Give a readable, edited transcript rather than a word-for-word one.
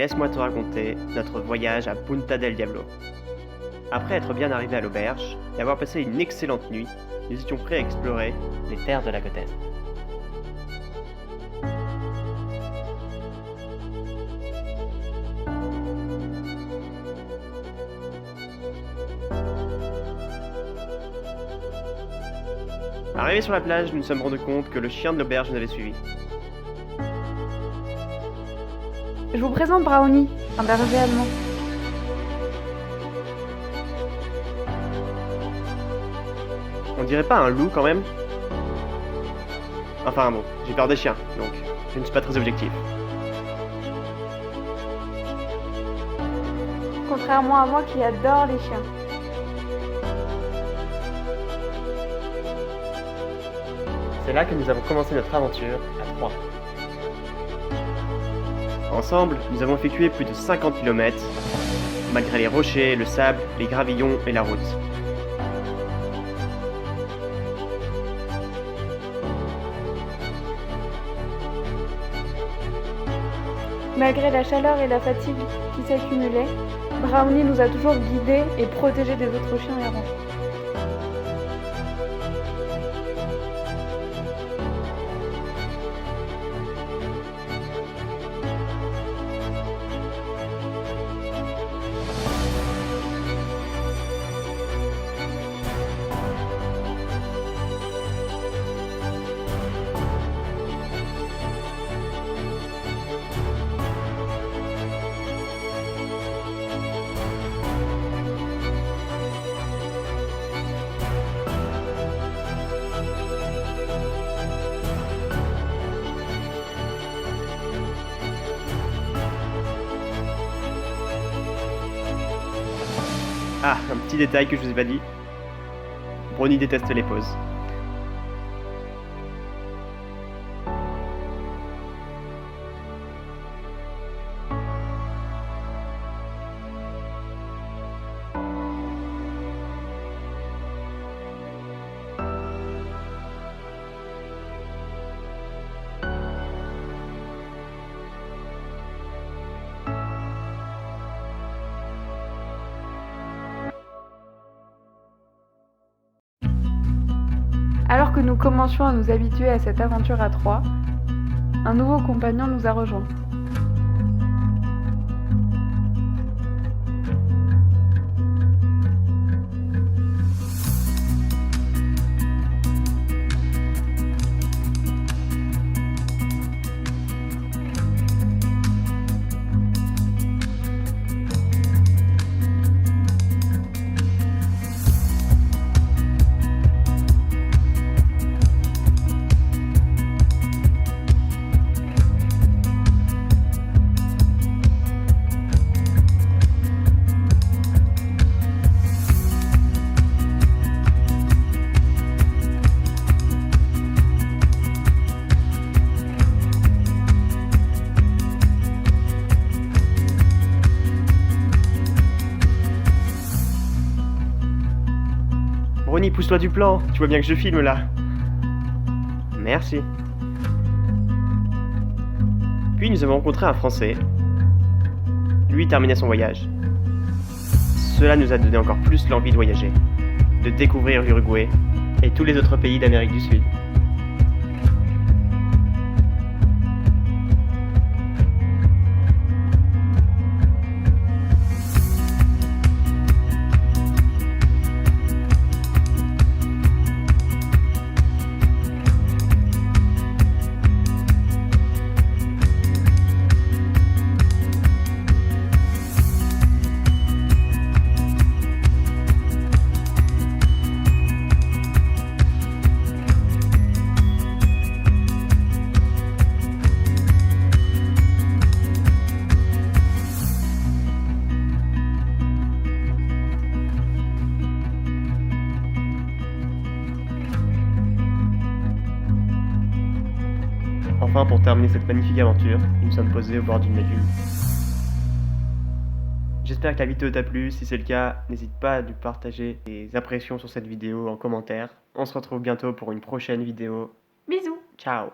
Laisse-moi te raconter notre voyage à Punta del Diablo. Après être bien arrivé à l'auberge et avoir passé une excellente nuit, nous étions prêts à explorer les terres de la côte est. Arrivés sur la plage, nous nous sommes rendus compte que le chien de l'auberge nous avait suivis. Je vous présente Brownie, un berger allemand. On dirait pas un loup quand même? Enfin bon, j'ai peur des chiens, donc je ne suis pas très objectif. Contrairement à moi qui adore les chiens. C'est là que nous avons commencé notre aventure à 3. Ensemble, nous avons effectué plus de 50 km, malgré les rochers, le sable, les gravillons et la route. Malgré la chaleur et la fatigue qui s'accumulaient, Brownie nous a toujours guidés et protégés des autres chiens errants. Ah, un petit détail que je vous ai pas dit. Brownie déteste les pauses. Alors que nous commencions à nous habituer à cette aventure à 3, un nouveau compagnon nous a rejoints. Brownie, pousse-toi du plan, tu vois bien que je filme là. Merci. Puis nous avons rencontré un Français. Lui terminait son voyage. Cela nous a donné encore plus l'envie de voyager, de découvrir l'Uruguay et tous les autres pays d'Amérique du Sud. Enfin, pour terminer cette magnifique aventure, nous nous sommes posés au bord d'une lagune. J'espère que la vidéo t'a plu, si c'est le cas, n'hésite pas à nous partager tes impressions sur cette vidéo en commentaire. On se retrouve bientôt pour une prochaine vidéo. Bisous! Ciao!